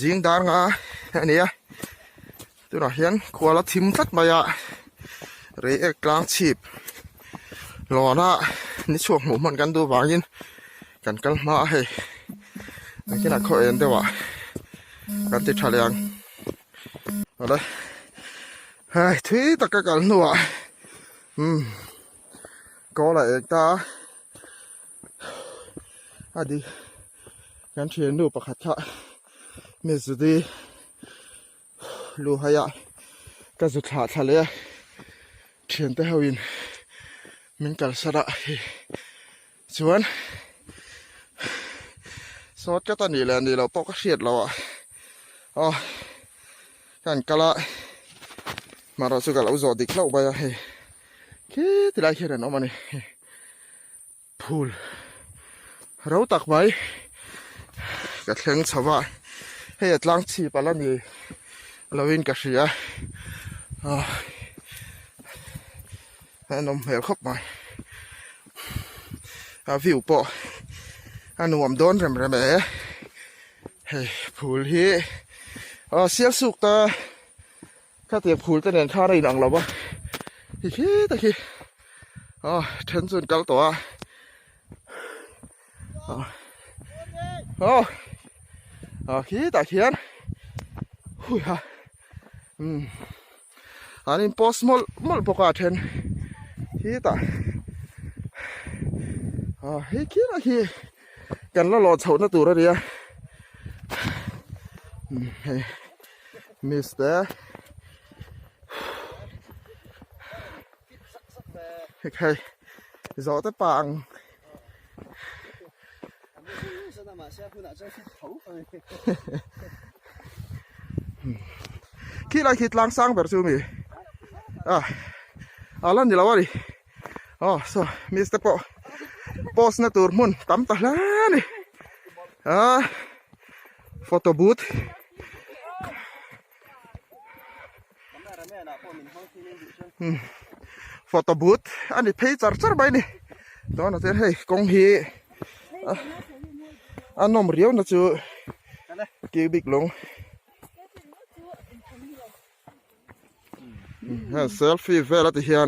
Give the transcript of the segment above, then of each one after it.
จิงดางอ่ะอันนี้ตัวน่ะเห็นขวาละทิมตัดมาอ่ะเรเอกกลางชีพรอนะนี่ช่วงหมู่มันกันดูวางยินกันกันมาให้ไม่คิดว่าเขาเอ็นเดียวะกันติดทะเลยังอะไรเฮ้ยที่ตะกันหนัวก็เลยเอกตาอดีกันเทียนดูประคัตชะเมสุดีลูหายะก็สุดท้ายทะเลเทียนเตหวินมันกัลสระส่วนสอดก็ตอนนี้แหละนี่เราปอกเสียดเราอ่ะอ๋อกันกะละมาเราสุกเราจอดดิกเราไปอ่ะเฮ้ยคิดที่ไรคิดอะไรน้องมันนี่พูลเราตักไว้กับเลี้ยงชาวบ้านให้ยัดล้างชีพอะไรนี่เราวินกับเสียให้นมเหลวเข้าไปวิวปออันนุ่มโดนแม่เฮ้ยพูลที่เสียสุกตาข้าเตียพูลจะเดินข้าได้หนังเราปะตะกี้เทนส่วนกัลตัวขี้ตะเคียนหุยฮะอันนี้โพสมอลปกติเทนขี้ตาเฮ้ยขี้ละขี้กันแล้วรอเช่าหน้าตัวแล้วเดียวเฮ้ยมิสเตอร์เฮ้ยจอดแต่ปังคิดอะไรคิดล้างสร้างแบบซูมี่แล้วนี่เราว่าดิsoมิสเตอร์โพสนะตัวมุนตั้มตาแล้วนี่โฟโต้บูธโฟโต้บูธอันนี้เพย์จัดไปนี่ตอนนั้นเฮ้ยกงฮีอันนมเรียวนะจูกี่บิ๊กลงเซลฟี่เวลาที่เฮียน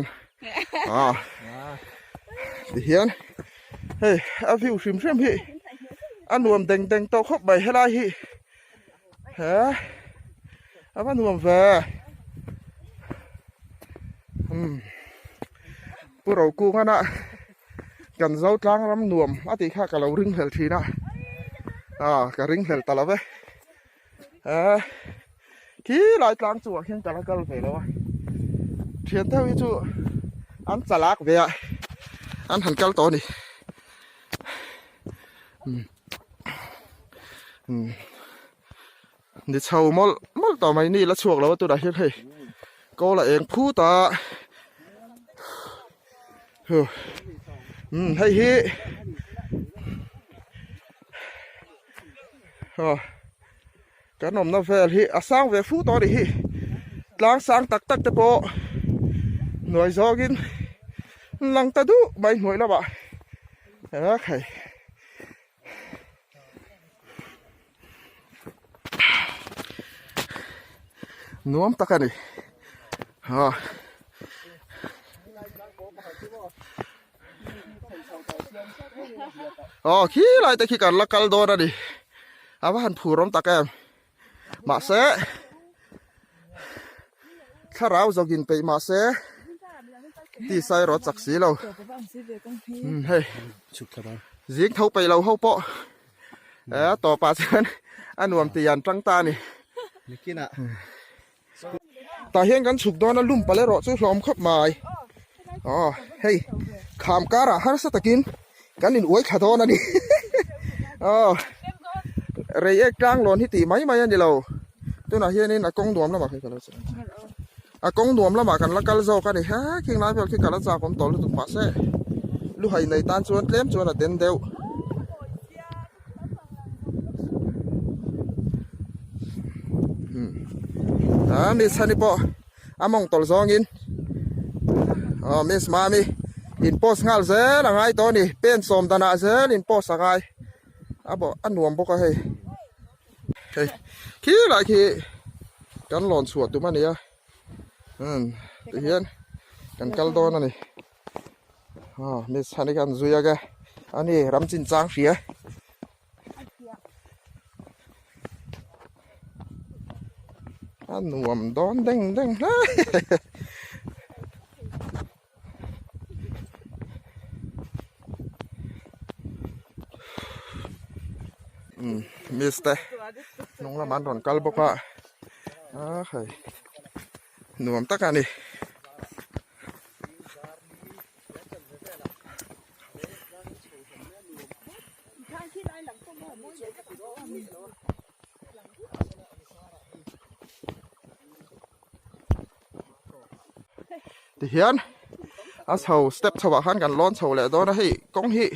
ที่เฮียนเฮ้ยอาวิวชิมพี่อันนวมแดงโตเข้าไปให้ได้ฮีอันนวมแวพวกเรากู้กันนะกันเจ้าจ้างรำนวมอาทิตย์ข้ากับเราริงเหลทีนะกับริงเหลตลอดไปขี้ลายกลางจั่วเขียนตะลักกันไปแล้วเขียนเท่าที่จั่วอันสลักเวียอันหันกันตัวนี่นี่เช่ามอลต่อไปนี่แล้วช่วงเราว่าตัวใดเฮ้ยก็ละเองพูดต่อให้ฮีกันนมน้ำเฟลฮีสร้างเวฟูต่อดิฮีกลางสร้างตักตะโปหน่วยจอกินลังตะดุใบหน่วยแล้วบ่โอเคน้วมตะกันดิขี้ไรแต่ขี้กันละกัลโดนะดิอาว่าหันผูร้อมตะแกมมาเสะถ้าเราจะกินไปมาเสะที่ใส่รถจักรสีเราเฮ้ยยิงเท่าไปเราเข้าเปาะต่อป่าเชิญอันนวมตียันจังตานี่ตาเห็นกันฉุกดอนลุ่มไปแล้วรอสู้ลมขับมาเฮ้ยขามการะฮัสตะกินกันนินอวยขาดนะดิเรย์กลางหลอนที่ตีไม้ยันเดียวตัวน่ะเฮียนี่น่ะกงดวมแล้วมาใครกันแล้วสิกงดวมแล้วมากันละกันเจ้ากันดิฮะคิงไล่ไปคิงกันละจากผมต่อลุตุปัสเซ่ลูกให้ในตานชวนเล่มชวนเด่นเดียวนี่สันนิปอามองตอลซองอินมิสมามีอินโพสงาลเซลังไงตัวนี้เป็นสมตนาเซลินโพสสกายบอกอันนวมพวกเขาให้ เฮ้ยขี้หลายขี้กันหลอนสวดตัวมันเนี่ยตัวเฮียนกันกัลโดนนี่มิสฮันนี่กันซุยกะอันนี้รำจินจางเสียอันหนุ่มโดนเด้งเด้งมิสเตน้องละมันโดนกัลบอกว่าเฮ้ยหนุ่มตะกันนี่ที่เฮียนอาเสาสเต็ปชาวบ้านกันร้อนเสาแหละตอนนั้นให้กองฮี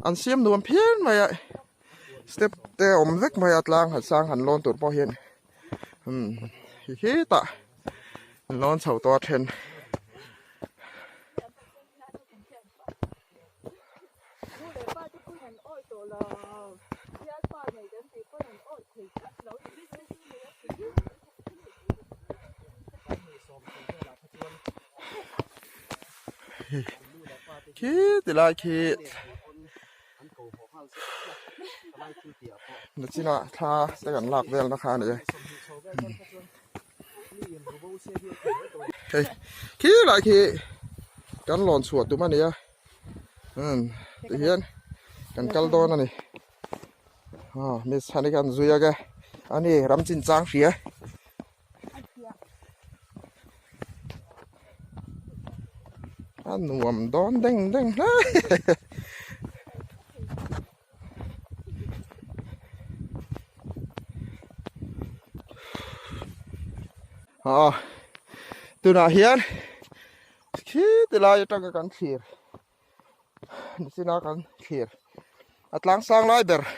อันเสียมนวมเพี้ยนมาอ่ะสเต็ปแต่อมเล็กมาอัดล่างหัดสร้างหันร้อนตัวพอเห็นฮีตะร้อนเสาตัวเทนคิดแต่ละคิดนึกสินะถ้าจะกันหลักเวลนะคะเนี่ยเฮ้ยคิดอะไรคิดกันหลอนสวดตัวมันเนี่ยตัวเฮียนกันกัลโดนนี่มิสฮันนี่กันซุยกะอันนี้รำจินจางเสียอันหนุ่มโดนเด้งเด้งตัวน่าเฮียนคิดแต่ละอย่างกันเขียร์นี่สินะกันเขียร์อัดล้างสร้างไล่เบอร์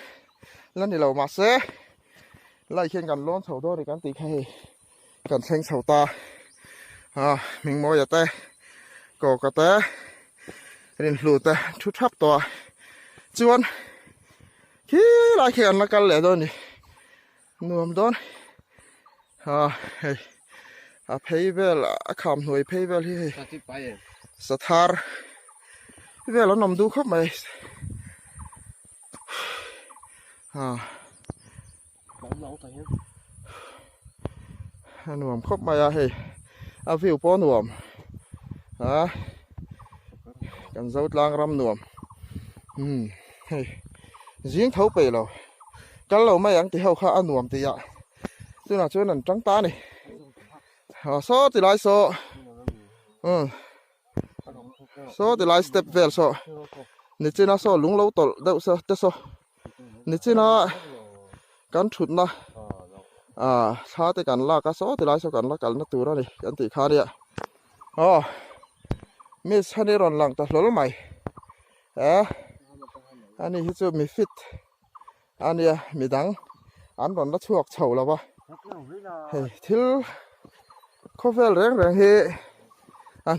แล้วนี่เรามาเซ่ไล่เขียนกันล้นเสาโดในกันตีแค่กันเซ็งเสาตามิงโมยแต่ก็กระแต่เรียนรู้แต่ชุดทับตัวจวนคิดไล่เขียนละกันเลยโดนนี่นวมโดนเฮ้ยเพย์เวลคำหน่วยเพย์เวลที่สถานเวลนำดูเข้ามาหน่วมเข้ามาเฮ้ยวิวป้อนหน่วมกันเจ้าล้างรำหน่วมเฮ้ยยิงเท้าไปแล้วกันเราไม่ยังที่เขาข้าหน่วมตีอ่ะตัวน่ะช่วยนั่นจังตานี่โซ่ตีลายโซ่โซ่ตีลายสเต็ปเวลโซ่นี่จีน่าโซ่ลุงเล่าต่อเดี๋ยวโซ่เดี๋ยวโซ่นี่จีน่ากันฉุดนะถ้าแต่กันลากก็โซ่ตีลายโซ่กันลากกันนักตัวนั่นนี่กันตีขาเนี่ยมิสฮันนี่รอนหลังตัดล้อใหม่อันนี้ที่จะมีฟิตอันนี้มีดังอันรอนนัดช่วงเฉาแล้ววะเฮ้ยทิลข้อเฟลแรงเฮ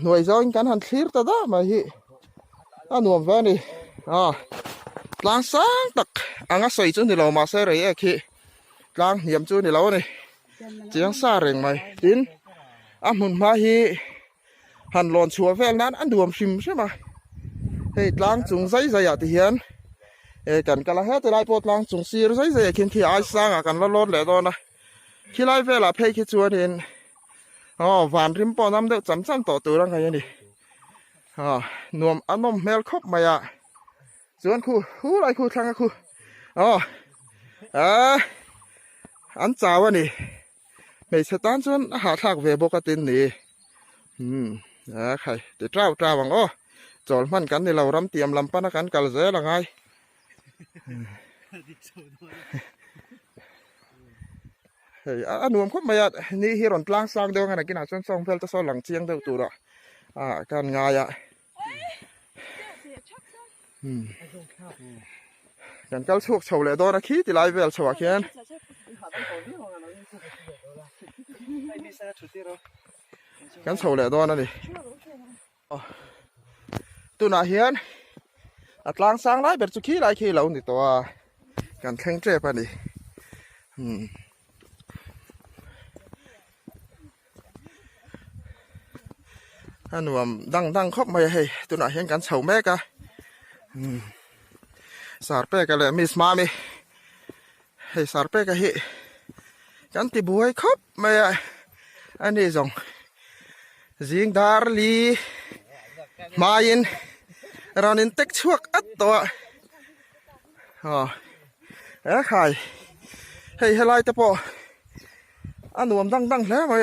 หน่วยจ้องกันหันคลีร์ตัดได้มาเฮหน่วยแฟนี่หลังสังตักงั้นใส่จุดนี่เรามาใส่อะไรขี้หลังเยี่ยมจุดนี่เราเนี่ยจะยังซาเร่งไหมดินมุนมาเฮหันหลอนชัวเฟลนั้นอันดวมชิมใช่ไหมเฮ้ยหลังจุงใส่ใส่ที่เห็นกันกันละเฮ้ยจะได้ปวดหลังจุงซีรใส่ใส่ขี้ขี้ไอซ์สังกันละล้นเลยตอนนะขี้ไล่เฟลเพย์ขี้ชัวเห็นวันริมปอน้ำเดือดจำต่อตัวร่างกายนี่นวมอันนมเมลคบมาอ่ะส่วนคู่อะไรคู่ทางคู่อันจ้าวนี่ไม่ใช่ตั้งส่วนหาทางเวบกตินนี่ใครเดี๋ยวเจ้าวังจอดมันกันในเรารำเตรียมลำปนักกันกันเสียละไงเฮ้ยหนุ่มเข้ามาอ่ะนี่ฮิรอนกลางสร้างเดียวกันนะกินอาจจะส่งเฟลต์ส่งหลังเชียงเดียวตัวละการงายอ่ะกันกัลช่วงเฉาเลยตอนนั้นคิดที่ไลฟ์เวลเฉาะเขียนกันเฉาเลยตอนนั้นดิตัวน่าเฮียนกลางสร้างไลฟ์แบบสุขีไลฟ์ขี้เหล่านี่ตัวกันแข่งเจ็บไปดิ อันว่าดังครบไม่ให้ตัวน่ะเห็นกันเฉาแม่กะสารเป้กะเลยมีสมามีให้สารเป้กะเฮกันติบวยครบไม่อันนี้จงจิงดาร์ลีมายินเรานินเต็กชวกอัดตัวขายให้ไล่ตะปออันนวมดังแล้วไหม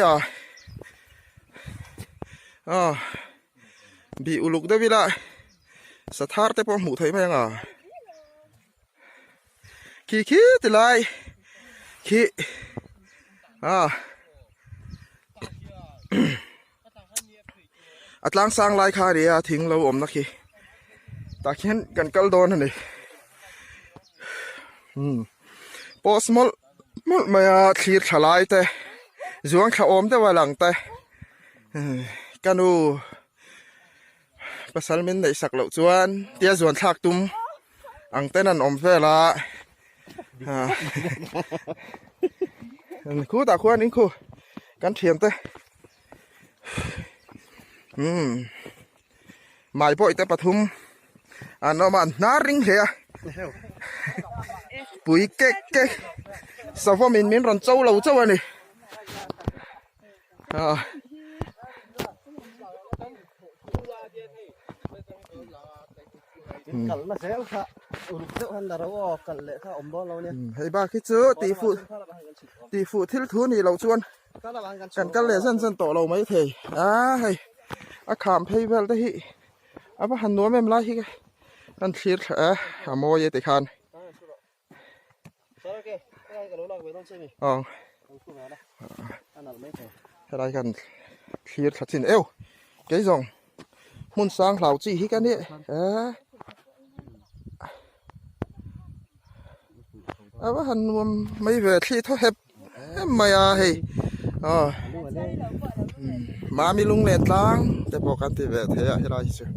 บีอุลุกได้วิละสถานตะปอหมูไทยไหมขี้ติไลขี้อัตลังสร้างลายคาเดียทิ้งเราอมนักขี้ตาเขียนกันกัลโดนนี่พอสมอลมาคลีร์ทลายแต่จวงข้าอมแต่ว่าหลังแต่กันดูภาษาเมนได้สักเหล่าจวนเตี้ยจวนทักตุ้มอังเต้นันอมเฟละคู่ตาคู่นี้คู่กันเทียมแต่หมายพ่อแต่ปฐุมอันนั้นมันน่าริงเหี้ยปุ๋ยเก๊กสาวมินรันเจ้าเราเจ้าอันนี้กัลมาเสียค่ะอุลุกเจ้าหันดาราวกัลเละค่ะอมบอลเราเนี่ยให้บ้าคิดเจอตีฟูที่ทุนนี่เราชวนกันเละสั้นๆต่อเราไม่เทให้ขามเพย์เวลได้ฮิว่าหันนัวไม่มาละฮินั่นคิดโมยติคานอะไรกันคิดขัดสินเอวเกี่ยงมุนสร้างเหล่าจีฮิกันนี่ว่าหันนัวไม่เวทที่เท่าเห็บไม่ให้มามีลุงเล่นล้างแต่บอกกันที่เวทเฮียให้เราชิว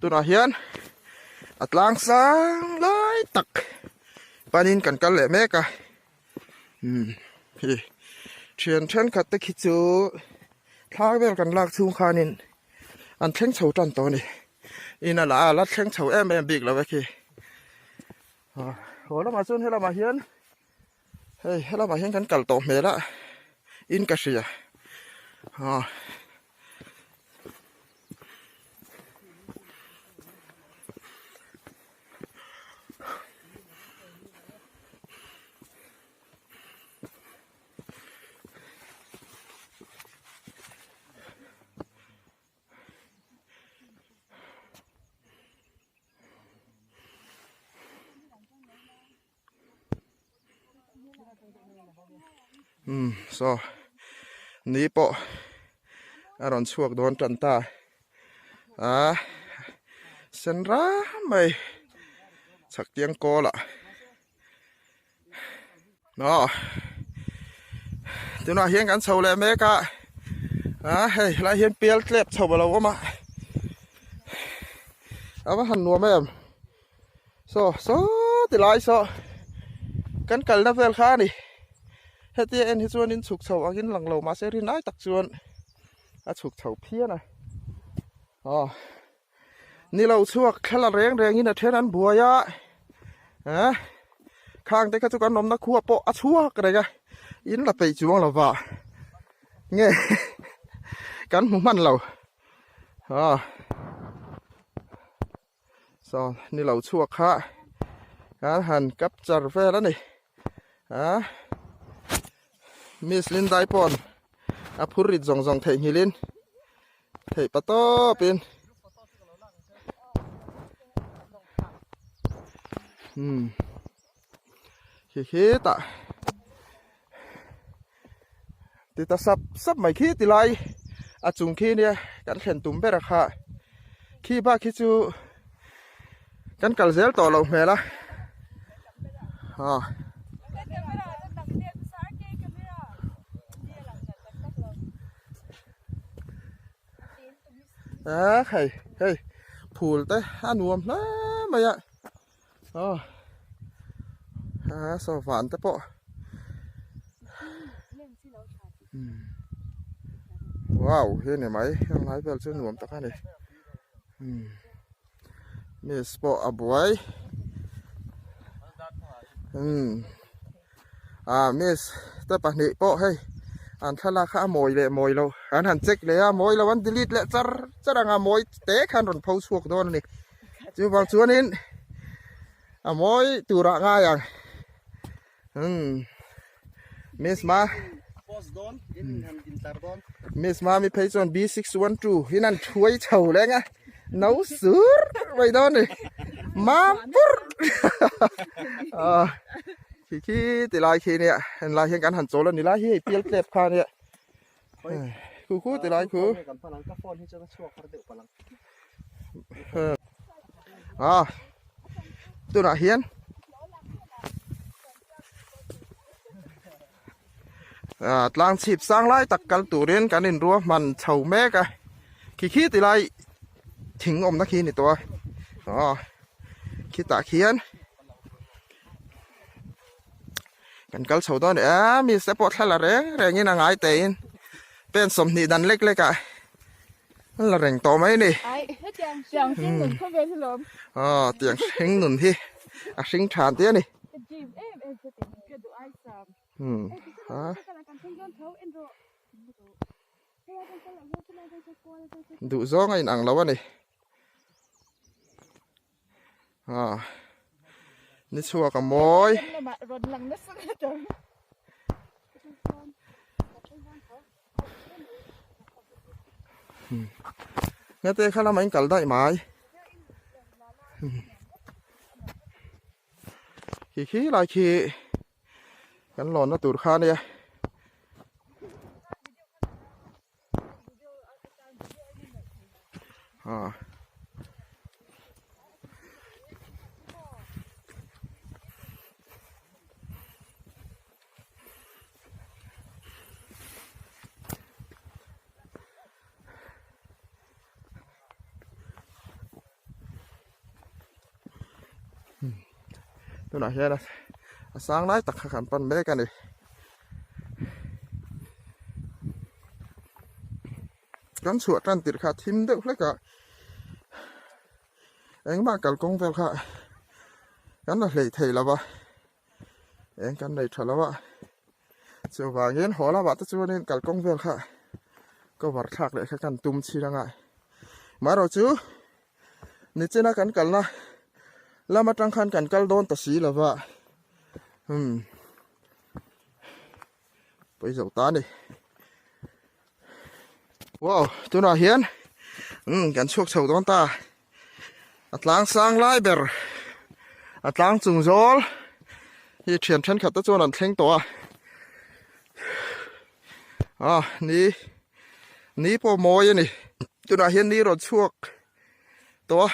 ตัวน่ะเฮียนอัดล้างสร้างเลยตักปานินกันเลยแม่กะพี่เชียนเช่นขัดตะคิจูท้าเวลกันลากทุ่งคานินอันเช่งเฉาจันตัวนี่อินาลาลัดเช่งเฉาแอมบิ๊กแล้วเว้ยพี่โหเรามาซุนให้เรามาเฮียนให้เรามาเห็นกันกัลโตเมละอินกัสยาso นี่ปะอารอนช่วงโดนจันตาเส้นร้าไม่สักเตียงโกละเนาะตัวน่าเห็นกันเฉาเลยแม่กะเฮ้ยลายเห็นเปียลเล็บเฉาไปแล้วว่ามาเอาว่าหันนัวแม่soติลายกันกัลนับเวลค่านี่เฮตีเอ็นที่ชวนนินฉุกเฉาอักินหลังเรามาเสรีน่าตักชวนฉุกเฉาเพี้ยนะนี่เราช่วงแค่ละแรงนี่นะเท่านั้นบัวยะข้างแต่ก็จะกันนมนักขัวโปะชั่วอะไรกันอินละไปจวงเราว่าเงี้ยกันหมู่มันเรานี่เราช่วงค่ะการหันกับจารเฟ่แล้วนี่มิสลินไดปอนพูริดจงเทหิลินเทปะโต้เป็นขี้ตะติดซับไม่ขี้ติไลจุงขี้เนี่ยกันเข็นตุ้มไปราคาขี้บ้าขี้จูกันกัลเซลต่อเราเมล่ะเฮ้ยพูดแต่อันวมนะ มาอ่ะอ๋อสวรรค์ตะเปาะว้าวเห็นไหมยังไงเป็นเส้นหนวมตะกันเลยมีสปอร์อบวยมีสตะปะนี่เปาะให้อันทลาข้าโมยเลยโมยเราอันหันเจ็กเลยโมยเราวันดิลิทเลยจะรังโมยเตะขันรถพาวสวกโดนนี่จูบางส่วนนี้โมยตูระง่ายอย่างมิสมามิสมามีเพจส่วน B612 ที่นั่นช่วยเฉาเลยไงน้าสูรไปโดนนี่มาปุ๊บขี้ติลายขี้เนี่ยเห็นลายเห็นกันหันโจแล้วนี่ลายที่เปรี้ยวเกล็บคาเนี่ยคู่ติลายคู่ตัวน่ะเฮียนตลางฉีบสร้างไล่ตักกันตูเรียนกันเรียนรู้มันเฉาแม่กันขี้ติลายทิ้งอมนักขี้นี่ตัวขี้ตาเขียนกันกัลเฉาตัวเนี่ยมีสปอร์ตให้ละแรงนี่นางไอเตนเป็นสมนิดันเล็กๆอ่ะละแรงโตไหมนี่เตียงเสียงหนุนเข้าไปที่ลมเตียงเสียงหนุนที่สิงฐานเตี้ยนี่ดูซ้องไอ้หนังแล้ววะนี่นี่ชัวกับมอยงั้นเตะข้าละมันกัลได้ไหมขี้ลายขี้กันหลอนนะตูดข้าเนี่ยตัวไหนเฮียนะสร้างไล่ตักขันปันไม่ได้กันเลยกันสวดกันติดขาทิมเด็กเล็กอะเอ็งมากัลกงเวลค่ะกันน่ะเลยเทแล้ววะเอ็งกันเลยเทแล้ววะเจ้าว่าเงี้ยหัวละบาทตัวนี้กัลกงเวลค่ะก็วัดทักเลยแค่กันตุ้มชีรังไงมาเราจูนี่เจ้านักกันนะแล้วมาตั้งคันกันกัลโดนตัดสีแล้ววะไปเจ้าตาดิว้าวตัวน่าเห็นกันชกเฉาโดนตาอัตลางสร้างไล่เบอร์อัตลางจุงโจลที่เทียนฉันขัดตัวนั้นเท่งตัวนี่พอมอยนี่ตัวน่าเห็นนี่รถชกตัว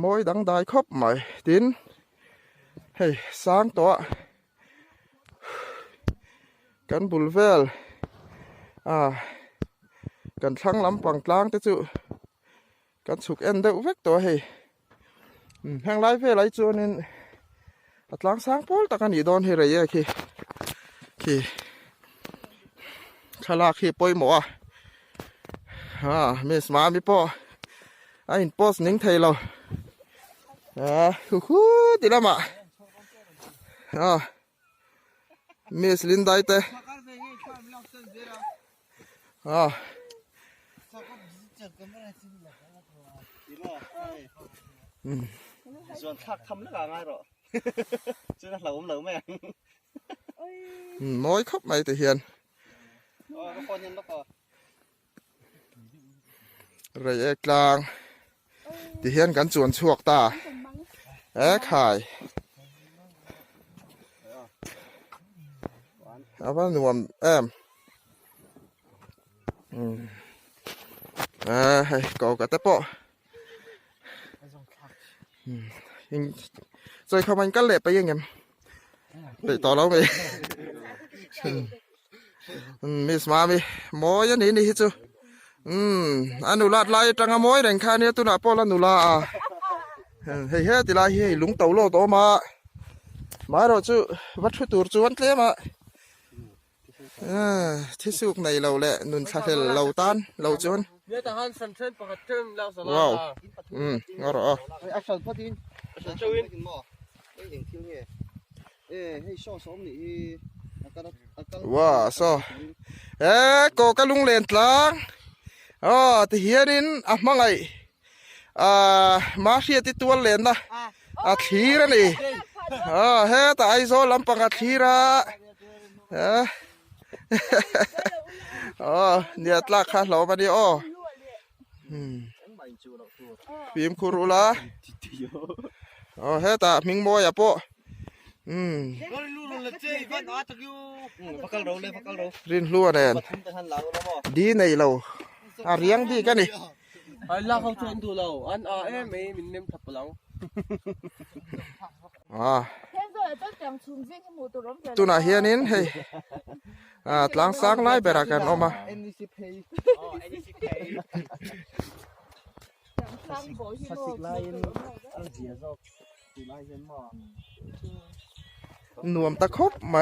มอยดังได้ครบไหมดินเฮ้ยสร้างตัวกันบุลเวลกันทั้งลำปังกลางแต่จู่กันสุกเอ็นเดอร์เวกตัวเฮ้ยแห่งไล่เวลไล่จู่นี่อัตลังสร้างพอลตะกันอีดอนเฮระเยอะขี้ฉลาดขี้ปอยหมอเมสมามีพ่อไอ้พ่อสนิงไทยเราติดละมาเมสลินได้เต้ส่วนทักทำแล้วง่ายหรอชื่อนักเหล่าเหล่าแม่น้อยครับไม่แต่เฮียนคนยันแล้วก็ระยะกลางที่เฮียนกันส่วนชวกตาขายเอาว่าหนวมให้ก่อกระตะเปาะยังใจเขามันก็เละไปยังไงไปต่อแล้วไปมีสมามีหมอยันนี่จู อนุราตไล่จังอมอยแดงคาเนี่ยตุนาปอลอนุลาเฮ้ยติลาเฮ้ยลุงเต่าโลโตมาเราจูวัดทุตูจวนเตมาที่สุกในเราแหละนุนคาเทลเราตันเราจวน เนี่ยแต่หันสันเส้นปกติแล้วสลา ว้าวงอรอ อักษรพอดีอักษรจูนหม้อไอ้เด็กที่นี่ให้ช่อสมนี่ว้าซอโกกะลุงเลนตลางที่เฮียนินมังไงมาเสียติตัวเลนนะทีระนี่เฮ้แต่ไอโซลำปังทีระเนี่ยตลาดข้าเรามาดิพิมคุรุละเฮ้แต่มิงโมยอะโปรินลัวเนี่ยดีในเราเรียงดีกันนี่เราเขาชวนดูเราอันไม่มินเนมทับปลังตุน่าเฮียนินเฮ้ยตลางสังไล่ไปรักกันออกมาหน่วมตะคบไหม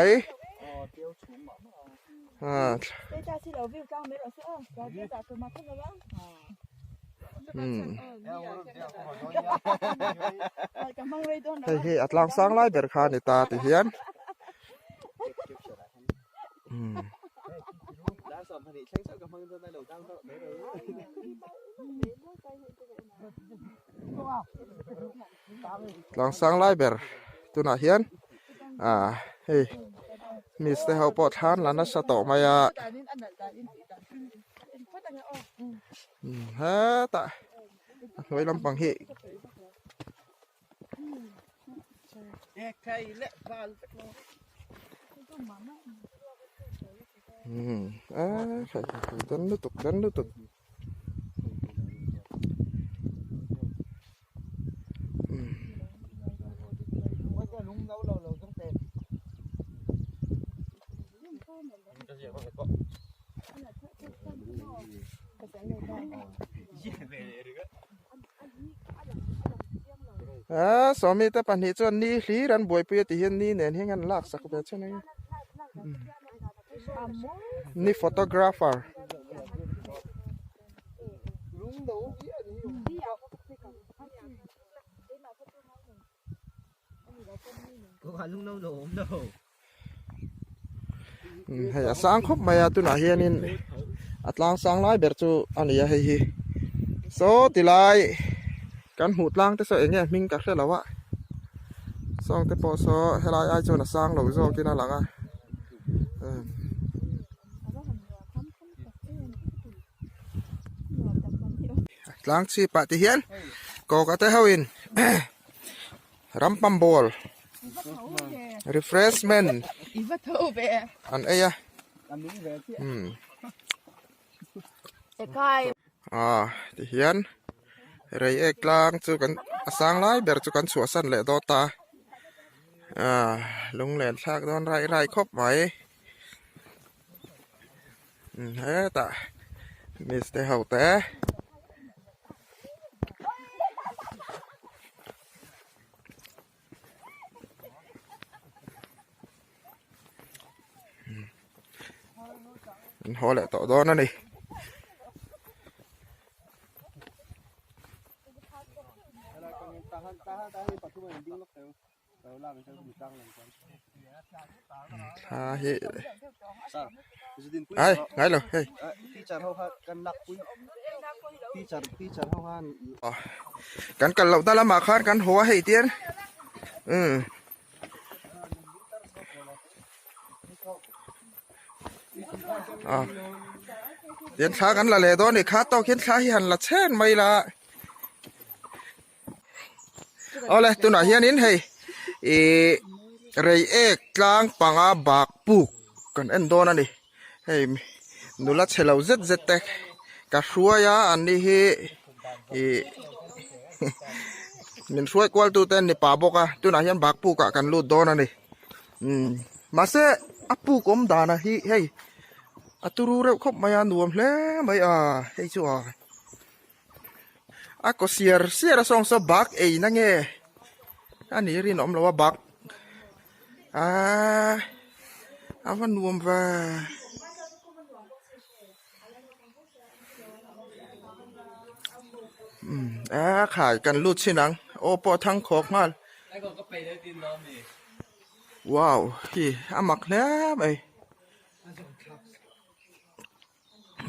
เฮ้ยอัตลังสังไล่เบรคาในตาติเฮียนลองสังไล่เบรตุน่าเฮียนเฮ้ยมีสเตเฮาปอทานลานัสตอมายาฮะตาไว้ลำปังเฮใครเละบ้านใช่ดันลุตุกสามีแต่ปัญหาจนนี้หลีรันบวยเปียติเห็นนี่เนี่ยให้งันลากสักแบบใช่ไหมนี่ฟอโตกราฟเฟอร์ให้สร้างครบมาตุน่าเฮียนินอัตลางสร้างไล่เบรจูอันนี้ให้ฮีโซติไลกันหูดล่างแต่เสียงเนี่ยมิงกัดเลยแล้ววะซองแต่พอซอให้ลายไอโจน่ะสร้างหลงโซกินอะไรกันล้างชีปฏิเฮียนก็กระเตะเฮวินรัมปัมบอล refreshment อันเอ้ยที่เฮียนไรเอกลางจูกันสร้างไล่เบรจูกันสวสันเละดอตาลงแหลนชากดอนไรครบไหมเฮ้ตามิสเตอร์เฮาแต่หอแหละต่อดอนนั่นนี่เฮ้ยไงเหรอเฮ้ยพี่จัดเขากันหนักปุ้ยพี่จัดเขากันเราแต่ละมาคานกันหัวให้เตี้ยนเตียนช้ากันละเลยตอนนี้ข้าต้องเขียนช้าให้หันละเช่นไม่ละเอาเลยตัวหน่อยเฮียนินเฮ้ยไรเอกกลางปังอาบากปุกกันเอ็นโดนั่นดิเฮ้ยดูละเชลเอาเจ็ดเต็กกะช่วยอันนี้เฮ้ยมันช่วยกวาดตัวเต้นในป่าบกตัวหน่อยเฮียนบากปุกกันลูดโดนั่นดิมาเสะอัปปุกอมดานะเฮ้ย aturu reu khop maya nuam hle mai hei chu ko siar song so bak ei na nge ani rin om lawa bak awan nuam vaขายกันลุดสินังโอปอทั้งขอกมาว้าวฮีมักแล้วไอ้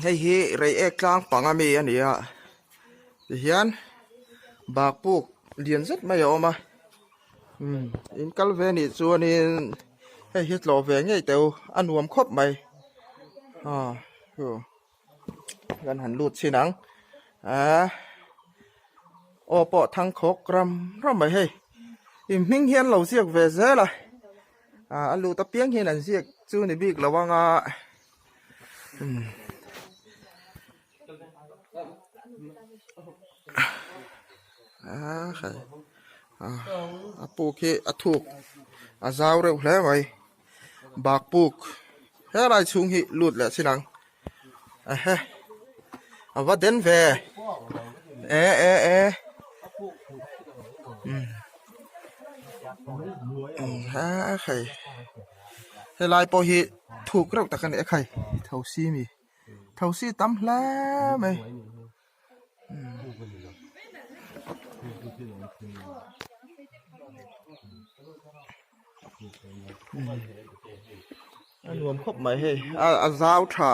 hey rei eklang pangami ania hian bak puk lian zat mai oma in kalveni chuanin hei hit lo ve ngei teu anuam khop mai gan han lut sinang o po thang khok ram mai hei im ming hian lo siak ve zela alu ta piang hian an siak chu ni bik lawanga khai puk hi athuk azau reu hle mai bak puk he lai chung hi lut le sinang wa den ve khai he lai po hi thuk reu takan khai thausi mi thausi tam hla maiรวมครบไหมเฮ้ซาวถา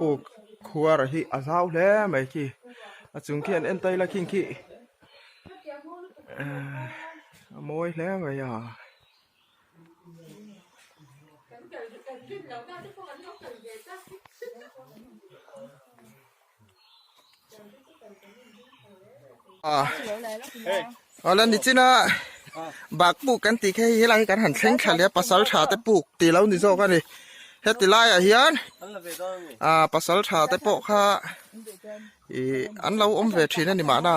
ปลูกครัวอะไรที่ซาวแล้วไหมที่จุงเขียนเอ็นไตละคิงขี้โมยแล้วไหมแล้วนี่จีน่ะบักปลูกกันตีแค่ยี่ไรกันหันเส้นขาเลียปัสสาวะชาแต่ปลูกตีแล้วนี่โซ่กันดิเฮ็ดตีไล่เฮียนปัสสาวะชาแต่โปะค่ะอันเราอมเวทีนั่นนี่มาน่ะ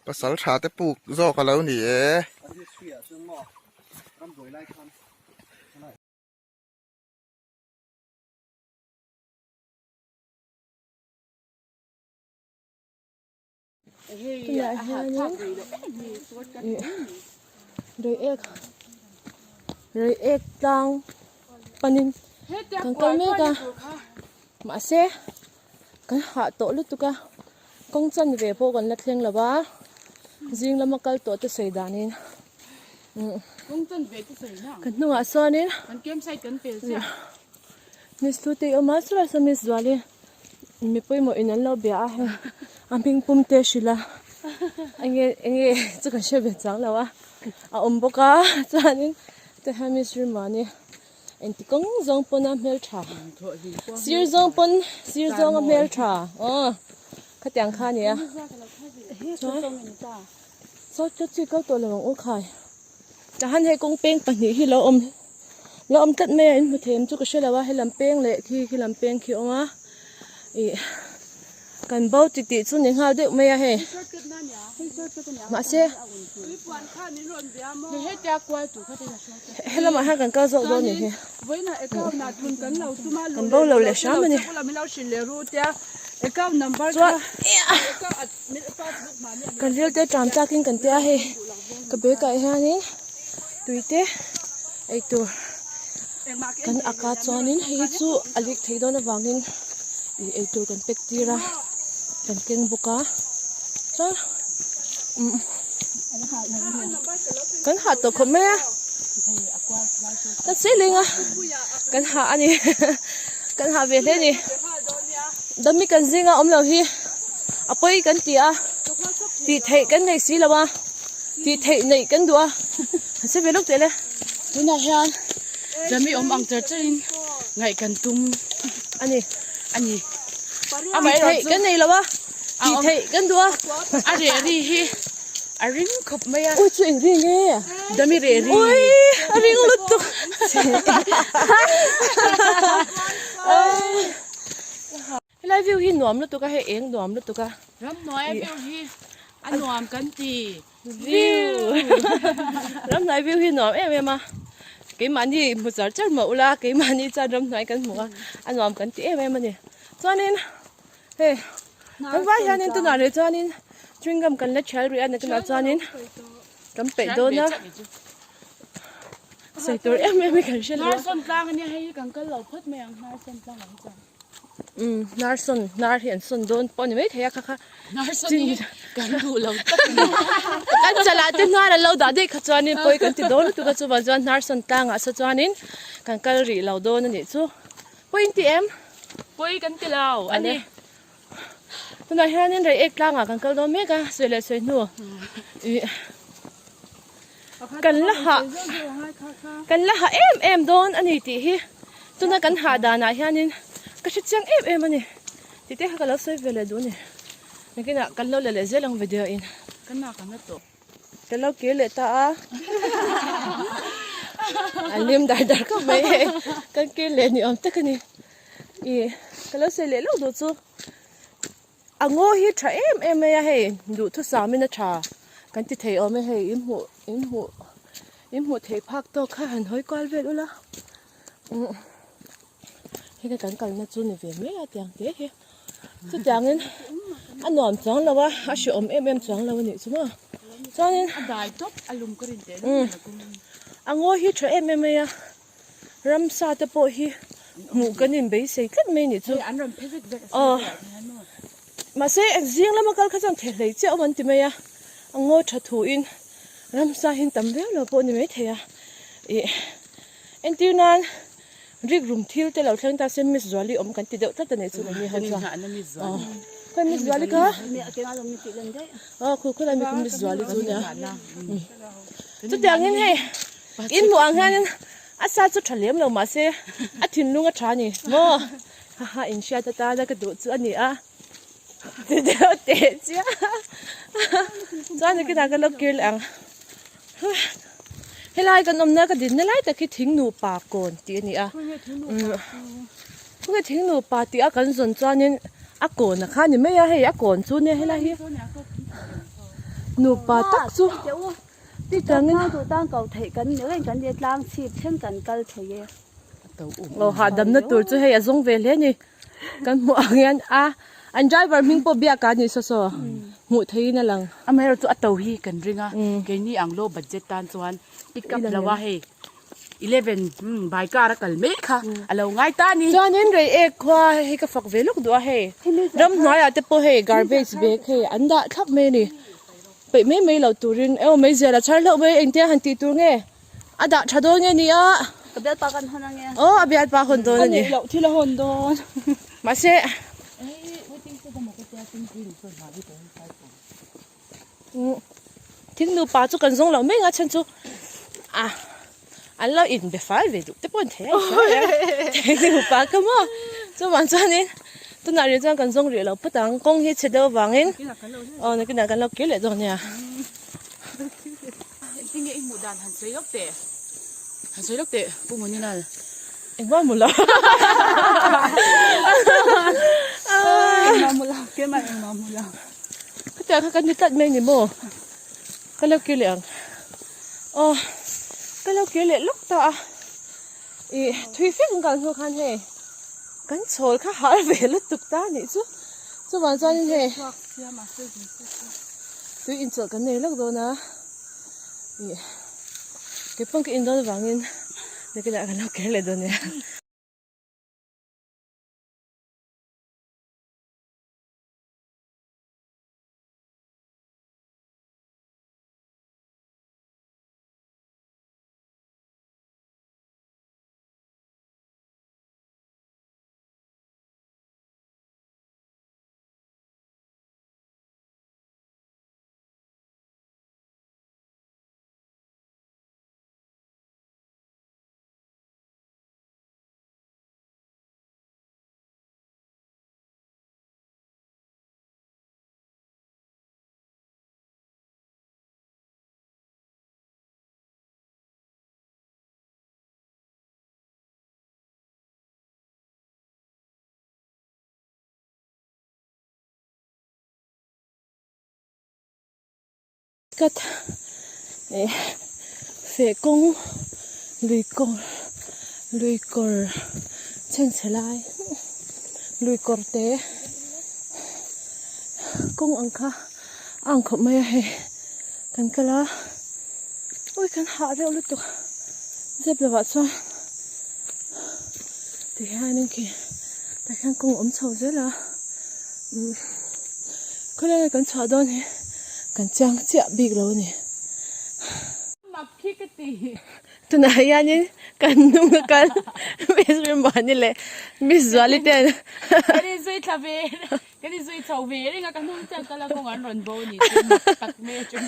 ปัสสาวะชาแต่ปลูกโซ่กันแล้วนี่rồi ek tang panin kan me ka ma se kan ha to lu tu ka kong chan ve po kan la thleng lawa jing lama kal to te sei danin kong chan ve te sei na kan nuwa sonin kan kem sai kan pel cha mis tu te o masra sa mis zwali mi poi mo inan lo bia a amping pum te shila ange chu kan she be chang lawa a omboka chanin te hamis rimani enti kong zong pon a mel tha sir zong a mel tha khatyang kha ni a so chu ko to lawang o khai ta han he kong peng pani hi lo om tat me in mu them chu ka shelawa he lam peng le khi lam peng khi onga kan bau ti chu ni ha de me a he ma se he ta kwai tu kha te na hela ma ha kan ka zo do ni he voina account na tun kan lo tu ma kan bau lo le sha ma ni la mi lo shin le ru tia account number ka kan rel te tram cha king kan te a he ka be ka ha ni tuite ai tu kan aka chonin hi chu alik theidon awangin ai tu kan pek tira kan keng buka cha kan ha to khome ta silinga kan ha ani kan ha ve le ni dami kan zinga om lo hi apoi kan tia ti thei kan nei si lawa ti thei nei kan dua se ve lok te le tuna hian dami om ang cherchein ngai kan tum ani amai thei kan nei lawa ti thei kan dua are ri hi aring khop maya ui chu ing ri nge dami re ri ui Aring lutuk. Lai view hi nuam lutuk ka he eng nuam lutuk ka. รำน้อยวิวที่อันนวมกันตี View. Ram nai view hi nuam em à. Cái màn gì một giờ chắc mẫu là cái màn gì cha ram nai kan mua. An nuam kan ti em nè. Cho nên hey, kan vai han tu na re cho nên chewing gum kan la chal ri an kan cho nên kam pe do na. Sai tor em kan shel. นาส้นกลางอันนี้ให้กันก็เราพดแมงนาส้นกลางหลังจาก nar hian son don pon me thaya kha kha นาส้นนี้กันดูเราตัก kan chala te nar lo da de kha chanin poi kan ti don tu ka chu ba jan nar son tanga sa chanin kan kal ri lo don ani chu point ti em ปุ้ยกันตีเราอันนี้ tu na hianin rei ek tlanga kan kal do me ka sele soi nu kan la ha em don ani ti hi tu na kan ha da na hianin ka chi chang em ani ti te ha ka lo soi vele du ni nakina kan lo le zelang video in กันหนักกันนะตัว kan lo ke le ta a alim dar ka mai kan ke le ni om takani i kan lo se le lo do chu ango hi tha em ya he du thu sa min na tha kan ti thei om he im hu thei phak to kha han hoi kwal ve ula he kan kal na chu ni ve me ya tiang te he chu tiangin anom chang lawa a shi om em chang lawa ni chu ma chanin อันได้จบอารมณ์ก็รินเต้น ango hi tha em ya ram sa te po hi mu kanin be sei khat me ni chu อันรำเพชรเด็ก ma se exing lama kal kha chang the lei che awan ti me ya ango tha thu in ram sa hin tam ve lo po ni me the ya e entinan rig room thil te lo thlang ta sem mis zwali om kan ti deuh ta ne chu ni han cha อันนั้นมีส่วน kan mis zwali ka เนี่ยเก่งอารมณ์มีติดเล่นได้ khu khu la mi kum mis zwali chu ne chu tiang in he in mu ang han asa chu thalem lo ma se a thin lunga tha ni mo ha ha in sha ta la ka du chu ani a te de te cha chuan ki na ka lo kil ang helai kan om na ka din na lai ta ki thing nu pa kon ti ani a ku ke thing nu pa ti a kan zon chuanin a kon na kha ni me ya he a kon chu ne helai hi nu pa tak chuที่จังหน้าตัวตั้งเก่าเถกันเนื้อกันเดียดล้างชีพเช่นกันกัลเถย lo ha dam na tur chu he a zong ve le ni kan mu angian a an driver ming po bia ka ni so so mu thei na lang อเมริกาอัตโตฮีกันริงอ่ะเกนี่อังโลบัดเจ็ตตานส่วนปิกอัพละว่าเฮ11บายการะกัลเมค่ะอะเราง่ายตานี่ chuanin rei ek khwa he ka fak ve luk du a he ram hnuai a te po he garbage bag he anda thap me ni pe me lo turin e me zela char lo me eng te han ti tur nge ada thado nge ni a กระเบียดปากันเท่านั้นไง o abiat pa hon do ni เราที่ละหนโดน ma se thing nu pa chu kan zong lo me nga chan chu a an lo in be fal ve du te pon the thing nu pa ka mo chu man chuanin tu na ri chang kan zong ri lo patang kong hi che do wangin na ki na kan lo ke le do nya จริงๆไอ้หมูดานหันใส่ลูกเตะปุ๊บมันนี่น่ะ eng ba mu lo มามุลาเกี่ยมาเองมามุลา ka ta ka kan ni tat me ni mo ka lo ke le ang ka lo ke le lok ta e thui fi kan ho khan he kan chol kha har ve lu tuk ta ni chu ma chan he tu in chol kan nei lok do na e ke pong ke in do wangin ne ke la kan lo ke le do ne cắt phê công lùi cor chân sẽ lại lùi cor té công ăn không mấy hay cần cái lá ôi cần hạ rêu lúc tục dẹp là vậy sao thì hai nên kì tại khang công ấm sầu rất là có lẽ là cần xóa đó nè cần trang chẹo bịt lâu nè mặc khi cái tì tụi này anh ấy cần nung cần biết rồi mà như lệ biết rồi lên tên cái đi duy thà về cái đi duy thầu về đấy ngã nung chẳng cái là công ăn rộn bầu nhỉ tắc mê chung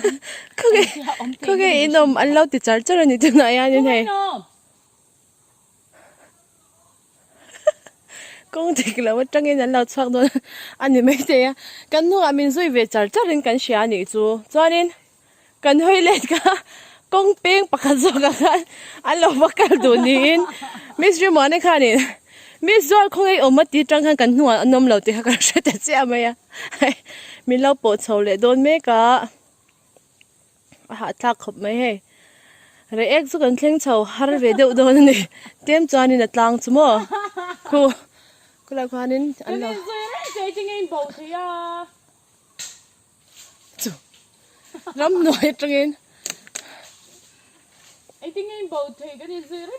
có cái inom ăn lâu thì chả cho nên tụi này anh như này công ty là what trăng ăn lâu chắc đó anh ấy mấy thế cần nung anh mình duy về chả cho nên cần xia nhỉ chú cho nên cần hơi lên cả công ping pakazok kan alo bakal dunin miss jumane khanin miss zol khoi omati tang kan nuwa anom lo ti ha ka sheta che amaya mi lo po chole don me ka ha ta khop mai he re ek zu kan thleng chho har ve deu don ni tem chani na tlang chumo khu kula khanin an lo cái gì nghe bầu thì à ram noi tangin I think I'm both take it is it.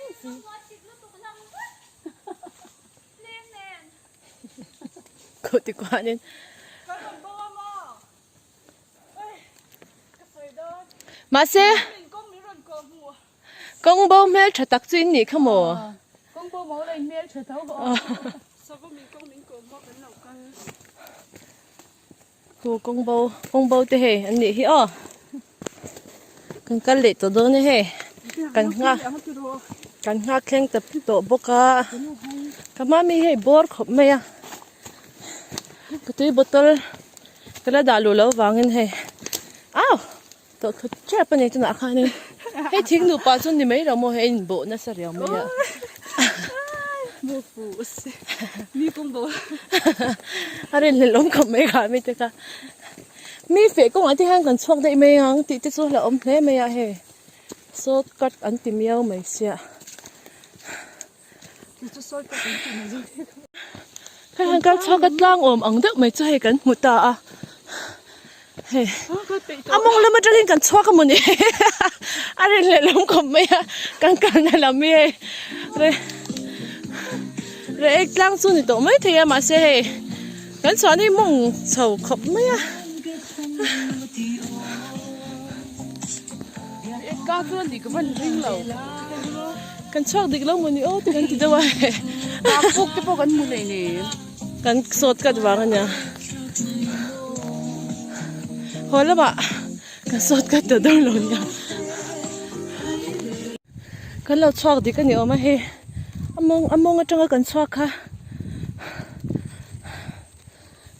cô thì quá nên mà xe công bố mẹ cho tắc chuyên nhỉ không mồ công bố máu lên mẹ cho thấu cô công bố thế hệ anh nhỉ hi ô cần cắt lệ tổ đó này hệ cần ngã khen tập tổ bốc cả cảm ơn mi hệ bor khop mày à cái túi bottle cái là đào lâu vàng hệ áo tổ thuật chết bên này cho nãy khai nên hayทิ้งđủ ba chân thì mấy đâu mua hay bộ nó sẽ réo mày à mua phụ mi công bố anh lên lông khop mày cả mày thế cả mi phải công anh thì hàng cần xoang đây mày hàng thì tiếp số là ôm thế mày à hệ số cắt anh tìm nhau mày xia cái hàng cắt cho cắt lang ôm ăn được mày chơi cần một ta à hệ à mong là mà chơi cần xoa cái món này anh lên lông khop mày à cần này là mày rồi rồi lang xuân thì tổ mấy thì mà xe hệ cần xoa đi mong sầu khop mày à cá tuôn thì có vấn rinh lẩu cần choác địch lâu muốn ô thì cần thì đâu vậy cá phúc cái phúc ăn mua này nè cần sốt cắt vàng anh nhá hồi là bạn cần sốt cắt từ đâu rồi nhá cần lâu choác thì cần nhiều mà he âm mong ở trong cái cần choác ha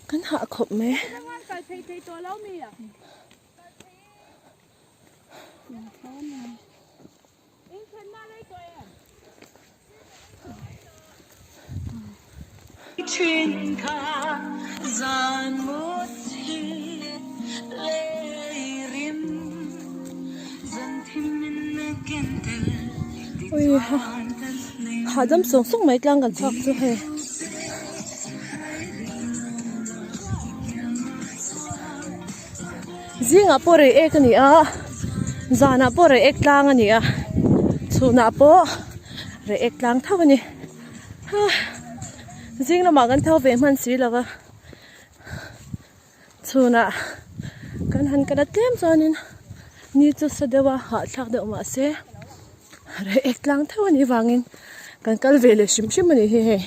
cần hạ khop mẹ chuyên ca gian một thì lệ rim dần thêm mình kiên trì ôi hạ dâm xuống xuống mấy lang cần choác chứ he riêng à po re ek ni à zana po re ek lang ani à chuna po re ek lang thau ni riêng là mà gần thau về man xí là vợ chuna kan han kada tem zanin ni chu sadewa ha thak de ma se re ek lang thau ni wangin kan kal ve le shim shim ni he hey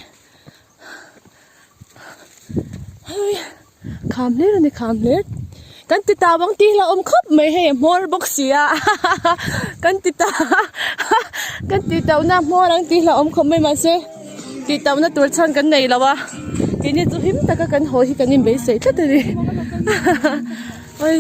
kham le ni kham le kan tita bang ti la khop mai he mor boxia kan tita na mor ang ti la khop mai ma se tita na tur chan kan nei lawa kini chu him taka kan ho hi kan im be sei ta ri oi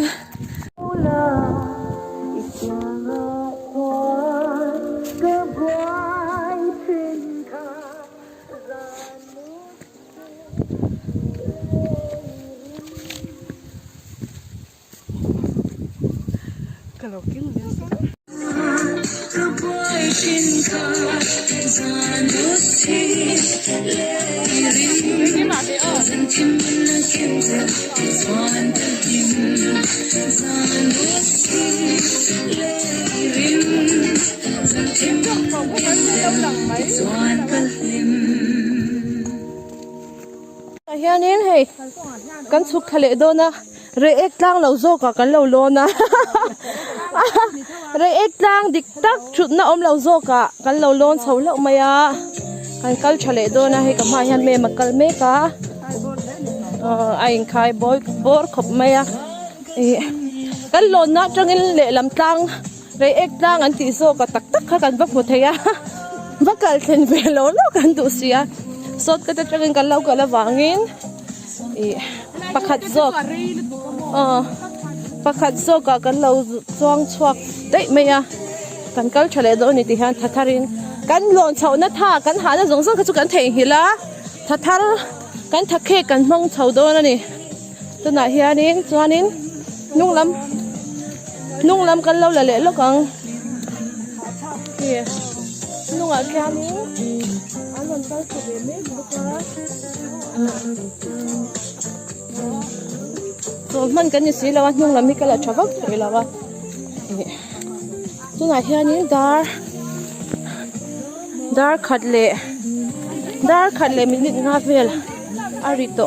เฮียนี่ให้กันสุกทะเลโดนะเรเอกลังเราโซกกันเราโลนะเรเอกลังดิกตักชุดนะอมเราโซกกันเราโลนเสาเราไม่อะกันกัลทะเลโดนะให้กับมาเฮียนเมมักกัลเมกะไอ้ขายบอยบอร์ขบไม่อะกันโลนนะจังอินเล่ลำตังเรเอกลังอันที่โซกตักตักกันบักหมดเฮียบักกัลเทนเวโลโลกันดูเสียสดก็จะจังกันเราก็ละวางินปักขัดโซกปักขัดโซกกันเราจวงชวกได้ไหมอะกันกัลเฉลยโดนนี่ที่ฮันทัทารินกันหล่นเสาหน้าท่ากันหาหน้าสงสัยกันจุกันเถียงหิละทัทาร์กันทักเคกันมองเสาโดนนี่ตัวไหนเฮียนี่จวนนี่นุ่งลำกันเราละเละแล้วกันนุ่งอะไรแค่นี้อันนั้นก็สุดเลยไม่รู้ตัวมันกันนี่สิแล้วนุ่งลำมีกันละชอบเลยแล้วว่าตัวไหนเฮียนี่ดาร์ขัดเละมินิง่าเวลอาริโต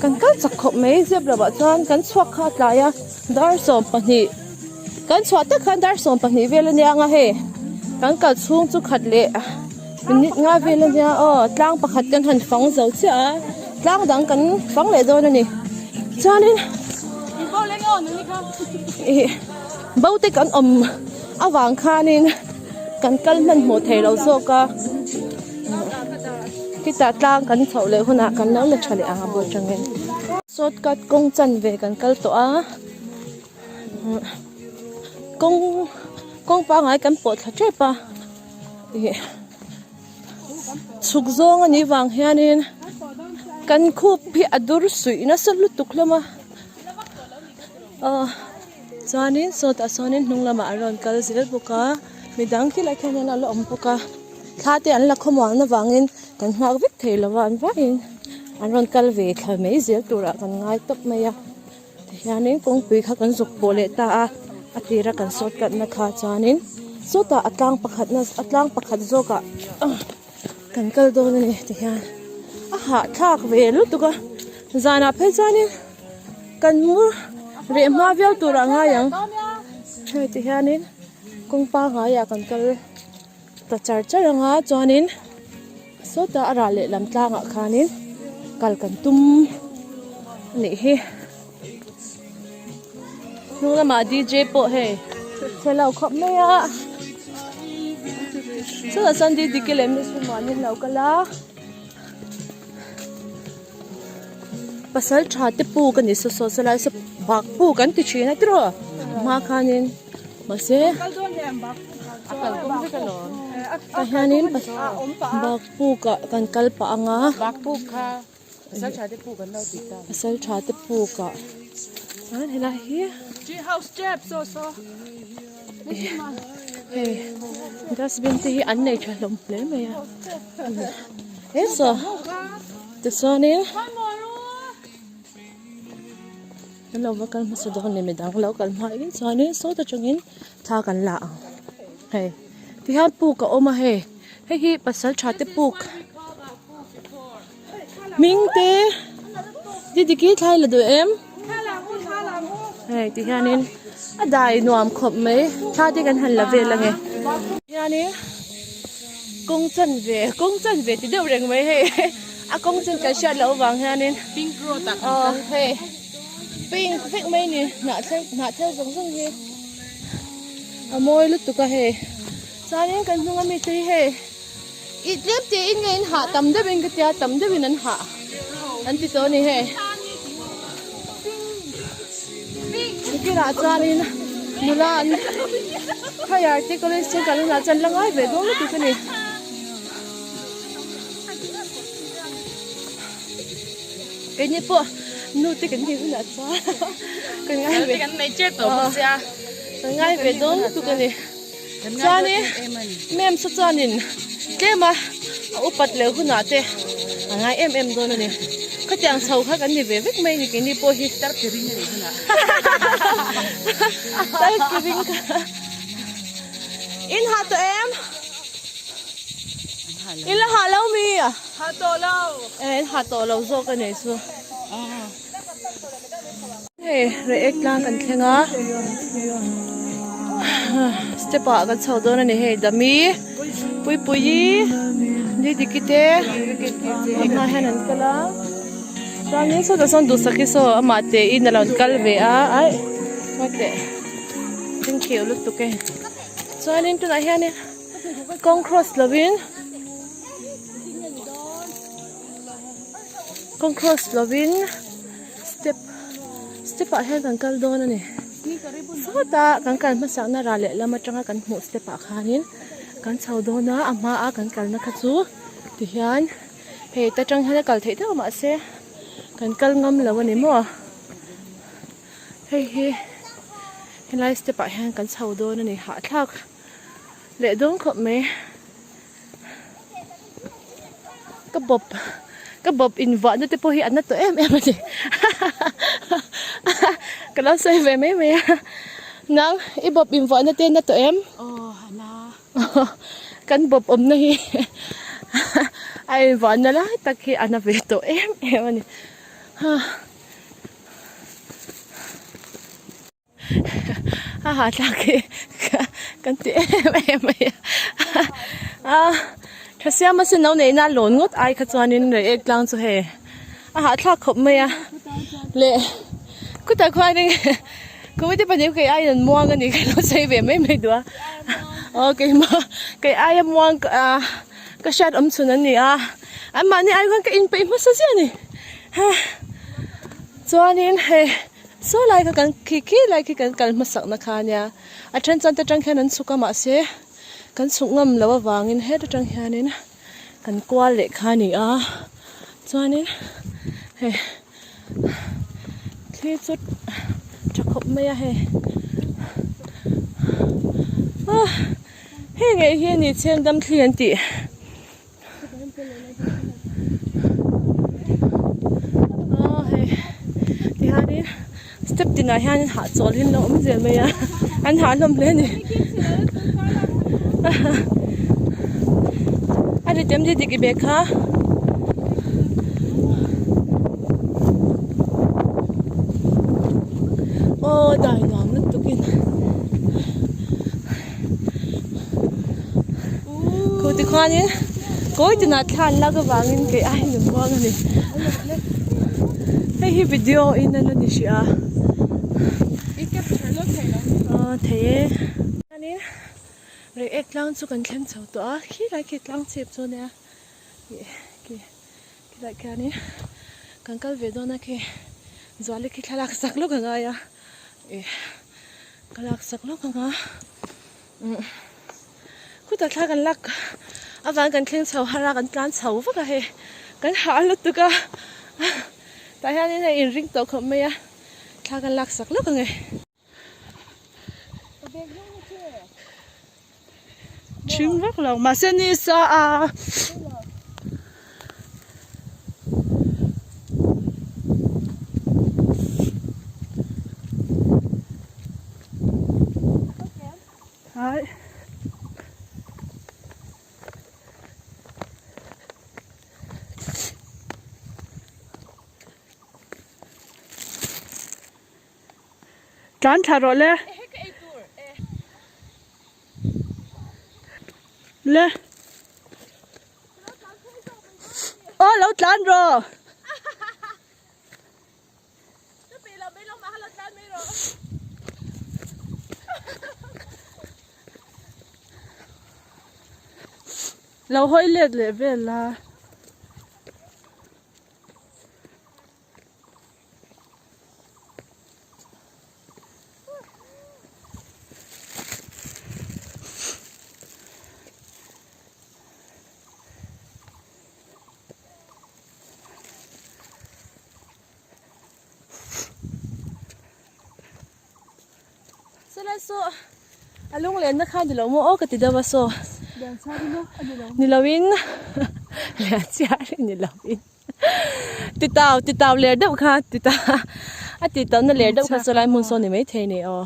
กันก็จะขบไม่เจ็บแล้วว่าจานกันสวกขาดลายดาร์สมปนิกันสวดแต่กันดาร์สมปนิเวลเนี่ยง่ะเฮกันก็ช่วงจุขัดเละมินิง่าเวลเนี่ยตั้งประคัดกันหันฟังเจ้าเจ้าตั้งดังกันฟังเลยโดนนี่จานี่เบาติกันเอาวางคานี่กันกันมันหมดเทเราโซกะที่ตาตั้งกันเท่าเลยคนหนักกันแล้วเลยเฉลี่ยอาบุจังเงินสดกัดกงจันเวกันกันตัวกงปางไงกันปวดหัวใจปะสุกซองอันนี้วางเฮียนี่กันคูพี่อดูรสุยน่าสลุตุกละมาจานินสดสานินนุ่งละมาอารอนกันเสียบุกะมีดังที่ไรแค่นั้นละอมบุกะข้าที่อันละขมวางนะวางินกันหากวิเทละวันวางินอันรอนกันเวกไม่เสียตัวละกันง่ายตบไม่ยากยานินคงปีข้ากันสุกโปเลตาอัติระกันสดกันนะข้าจานินสดอัตลังประคัดนะอัตลังประคัดโซกะกันก็โดนนี่ที่ยานหาทากเวลุตุกะจานาเพจานินกันมูเรียมาเวลตัวละง่ายยังใช่ที่ยานินคงป้าหายากันก็ตัดจารงาจอนินสดอะไรเละลำตางอ่ะคานินกัลกันตุ้มนี่เฮนู่นละมาดีเจโปเฮเธอเราขบไม่อะสดสันดีดิเกเลมิสมานินเราก็ละภาษาชาติปูกันนี่สดสลายสบักปูกันติชีนะตัวมาคานินมาเสแต่ฮานินบักปูกะกันกัลปะงะ Bakpuka. Asal cari pu kan lau kita. asal chate pu ka an hela hi House step so. hey das bin ti an nei chalom ple me ya eso te sonin lo wa kan masudon ni medang lo kal ma in sonin so ta chungin tha kan la hey ti han pu ka oma he hi pasal chate pu Ming te di ki thai la do em hey ti hanin adai nuam khop mai tha ti kan han la ve la nge yani kong chan ve ti deu reng mai he a kong chan ka sha lo wang hanin Pink road tak. hey ping phek mai ni na thai zong zong he a moi lu tu ka he sanin kan nunga mi te he itlem te in ngai ha tam de ben ka tia tam de bin an ha an ti to ni he ki ra charin mula an khayar ti college che kan na chan langai ve do ti ka ni cái ni po nu ti kan ni na cha kan ngai ve Kan nature to masya. ngay về đón tụi cái này cho nên mềm sốt cho nên thế mà upat leo khu nát thế ngay em đón này cái tiếng sầu khác cái này về vết mấy cái này po hi tar kiring ni na tay cái vinh in hạt tụi em in là hạt lâu mi à ha to lao in hạt to lâu rồi cái này xưa hey re ek lang kan thenga stepa kan chho don ani he dami pui pui ni dikite ma hanan kala rani so da son du saki so amate in lawn kalve a ai mate tin kheu lu tuke chuanin tu na hian kong cross lovin step a hian kan kal don ani sota kan kal ma sak na ra le lama tanga kan hmu step a khanin kan chho dona ama a kan kal na kha chu ti hian he ta tang hana kal thei ta ma se kan kal ngam lo ani mo he lai step a hian kan chho don ani ha thak le dong kho me ka bob in va na te po hi an to em ani ka lo sai ve me nang I bob in va na te na to em oh hana kan bob na hi ai va na la tak hi ana ve to em ani ha tak kan te em Thasya ma se no nei na lon ngot ai kha chuanin re ek tlang chu he a ha thla khop mai a le ku ta khwa ni ku ti pa ni kai ai nan muang ani ka lo sei ve mai dua okay ma kai ai muang ka shat chun ani a ma ni ai kan ka in pe ma sa sia ni ha chuanin he so lai ka kan ki lai ki kan kal ma sak na kha nya a than chan ta tang khan an suka ma se kan sungam lawa wangin he ta tang hianin kan kwal le khani a chuanin he thi chut chakhop mai a he he nge hi ni chen dam thlian ti he ti hanin step tina hianin ha cholin lo zel mai a an ha lom le ni Ada tem dia dikit beka. Oh, dah ngam nak tukin. Kau tikhan ni, kau itu nak than lagu bangin ke ay nungguang ni. Hey, video ini ni siya. Ikat terlalu thayla. Oh, thaye. Ani. Re ek lang chu kan thlem chho to a khi lai ki tlang chep chu ne ki lai ka ni kan kal ve dona ke zwale ki thalak sak lo ga ya kalak sak lo ga ku ta thla kan lak awan kan thleng chho hara kan tlan chho wa ka he kan ha lu tu ka ta hian ni in ring to khom me ya thla kan lak sak lo ka nge Chim vak lang ma se ni sa a hai Tan tharo le Le Ô lâu tlan rồi lâu hơi liệt lệ về là la so alung len na kha de lo mo o ka ti da wa so dan sa di no adi lo ni lawin le chia ni lawin ti taw le da kha ti ta a ti taw na le da kha so lai mun so ni mai the ni o